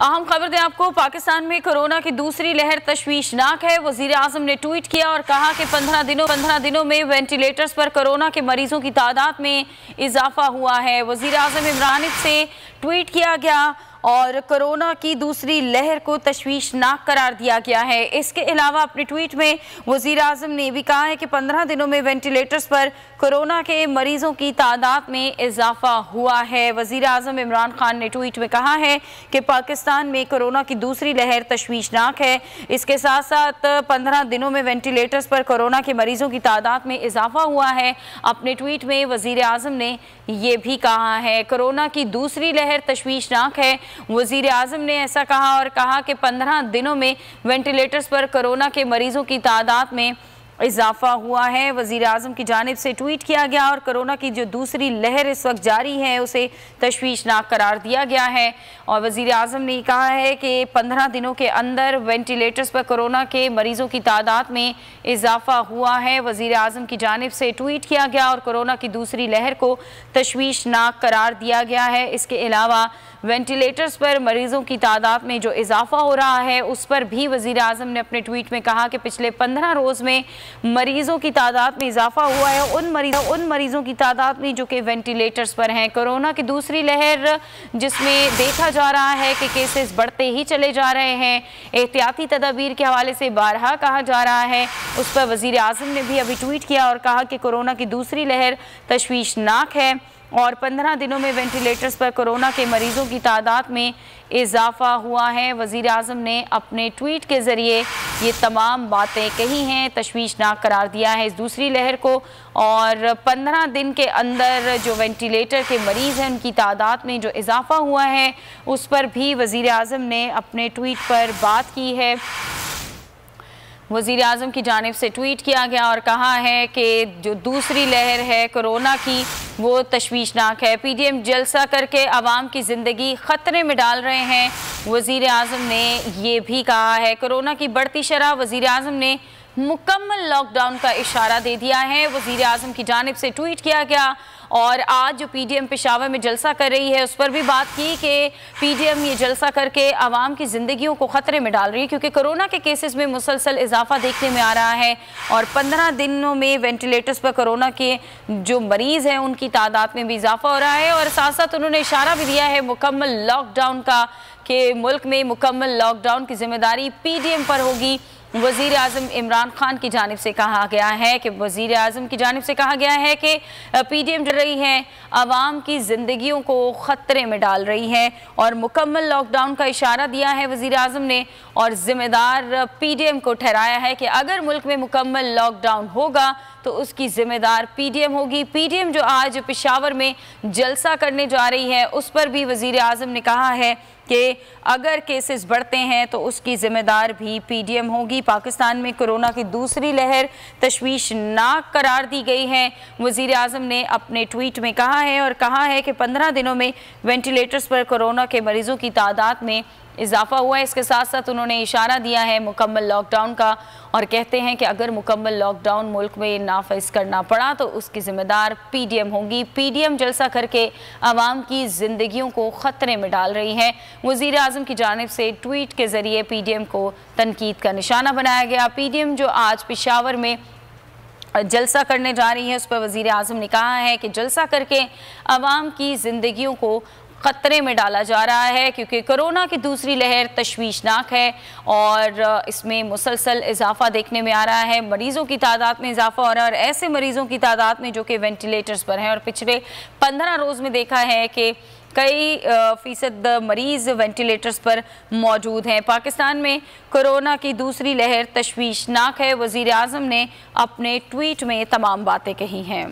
अहम खबर दें आपको, पाकिस्तान में कोरोना की दूसरी लहर तशवीशनाक है। वजीर आजम ने ट्वीट किया और कहा कि 15 दिनों में वेंटिलेटर्स पर कोरोना के मरीजों की तादाद में इजाफा हुआ है। वजीर आजम इमरान से ट्वीट किया गया और कोरोना की दूसरी लहर को तशवीशनाक करार दिया गया है। इसके अलावा अपने ट्वीट में वजीर आजम ने भी कहा है कि 15 दिनों में वेंटिलेटर्स पर कोरोना के मरीजों की तादाद में इजाफा हुआ है। वजीर आजम इमरान खान ने ट्वीट में कहा है कि पाकिस्तान में कोरोना की दूसरी लहर तशवीशनाक है। इसके साथ साथ 15 दिनों में वेंटिलेटर्स पर कोरोना के मरीजों की तादाद में इजाफा हुआ है। अपने ट्वीट में वजीर आजम ने यह भी कहा है कोरोना की दूसरी लहर तशवीशनाक है। वजीर आजम ने ऐसा कहा और कहा कि 15 दिनों में वेंटिलेटर्स पर कोरोना के मरीजों की तादाद में इजाफा हुआ है। वजीर आजम की जानिब से ट्वीट किया गया और कोरोना की जो दूसरी लहर इस वक्त जारी है उसे तशवीशनाक करार दिया गया है। और वजीर आजम ने कहा है कि 15 दिनों के अंदर वेंटिलेटर्स पर कोरोना के मरीजों की तादाद में इजाफा हुआ है। वजीर आजम की जानिब से ट्वीट किया गया और कोरोना की दूसरी लहर को तशवीशनाक करार दिया गया है। इसके अलावा वेंटिलेटर्स पर मरीजों की तादाद में जो इजाफा हो रहा है उस पर भी वजीर आजम ने अपने ट्वीट में कहा कि पिछले 15 रोज़ में मरीजों की तादाद में इजाफा हुआ है। उन मरीजों की तादाद में जो कि वेंटिलेटर्स पर हैं। कोरोना की दूसरी लहर जिसमें देखा जा रहा है कि केसेस बढ़ते ही चले जा रहे हैं, एहतियाती तदाबीर के हवाले से बारहा कहा जा रहा है, उस पर वजीर आजम ने भी अभी ट्वीट किया और कहा कि कोरोना की दूसरी लहर तशवीशनाक है और 15 दिनों में वेंटिलेटर्स पर कोरोना के मरीजों की तादाद में इजाफा हुआ है। वज़ीर आज़म ने अपने ट्वीट के ज़रिए ये तमाम बातें कही हैं, तशवीशनाक करार दिया है इस दूसरी लहर को। और 15 दिन के अंदर जो वेंटिलेटर के मरीज़ हैं उनकी तादाद में जो इजाफा हुआ है उस पर भी वज़ीर आज़म ने अपने ट्वीट पर बात की है। वज़ीर आज़म की जानिब से ट्वीट किया गया और कहा है कि जो दूसरी लहर है कोरोना की वो तशवीशनाक है। पीडीएम जलसा करके आवाम की ज़िंदगी ख़तरे में डाल रहे हैं, वज़ीर आज़म ने ये भी कहा है। कोरोना की बढ़ती शरह, वज़ीर आज़म ने मुकम्मल लॉकडाउन का इशारा दे दिया है। वज़ीर आज़म की जानिब से ट्वीट किया गया और आज जो पीडीएम पेशावर में जलसा कर रही है उस पर भी बात की कि पीडीएम ये जलसा करके आवाम की ज़िंदगियों को ख़तरे में डाल रही है क्योंकि कोरोना के केसेस में मुसलसल इजाफा देखने में आ रहा है और 15 दिनों में वेंटिलेटर्स पर कोरोना के जो मरीज़ हैं उनकी तादाद में भी इजाफा हो रहा है। और साथ साथ उन्होंने इशारा भी दिया है मुकम्मल लॉकडाउन का कि मुल्क में मुकम्मल लॉकडाउन की जिम्मेदारी पीडीएम पर होगी। वज़ीर आज़म इमरान खान की जानिब से कहा गया है कि वज़ीर आज़म की जानिब से कहा गया है कि पीडीएम डर रही है, आवाम की ज़िंदगियों को ख़तरे में डाल रही है और मुकम्मल लॉकडाउन का इशारा दिया है वज़ीर आज़म ने और ज़िम्मेदार पीडीएम को ठहराया है कि अगर मुल्क में मुकम्मल लॉकडाउन होगा तो उसकी ज़िम्मेदार पीडीएम होगी। पीडीएम जो आज पेशावर में जलसा करने जा रही है उस पर भी वज़ीर आज़म ने कहा है कि अगर केसेस बढ़ते हैं तो उसकी ज़िम्मेदार भी पीडीएम होगी। पाकिस्तान में कोरोना की दूसरी लहर तशवीशनाक करार दी गई है। वज़ीर आज़म ने अपने ट्वीट में कहा है और कहा है कि 15 दिनों में वेंटिलेटर्स पर कोरोना के मरीज़ों की तादाद में इजाफा हुआ है। इसके साथ साथ उन्होंने इशारा दिया है मुकम्मल लॉकडाउन का और कहते हैं कि अगर मुकम्मल लॉकडाउन मुल्क में नाफिज करना पड़ा तो उसकी ज़िम्मेदार पीडीएम होगी। पीडीएम जलसा करके आवाम की ज़िंदगियों को ख़तरे में डाल रही है। वज़ीर आज़म की जानिब से ट्वीट के ज़रिए पीडीएम को तनकीद का निशाना बनाया गया। पीडीएम जो आज पेशावर में जलसा करने जा रही है उस पर वज़ीर आज़म ने कहा है कि जलसा करके आवाम की ज़िंदगियों को ख़तरे में डाला जा रहा है क्योंकि कोरोना की दूसरी लहर तशवीशनाक है और इसमें मुसलसल इजाफा देखने में आ रहा है। मरीज़ों की तादाद में इजाफा हो रहा है और ऐसे मरीज़ों की तादाद में जो कि वेंटिलेटर्स पर हैं और पिछले 15 रोज़ में देखा है कि कई फ़ीसद मरीज़ वेंटिलेटर्स पर मौजूद हैं। पाकिस्तान में कोरोना की दूसरी लहर तशवीशनाक है। वज़ीर आज़म ने अपने ट्वीट में तमाम बातें कही हैं।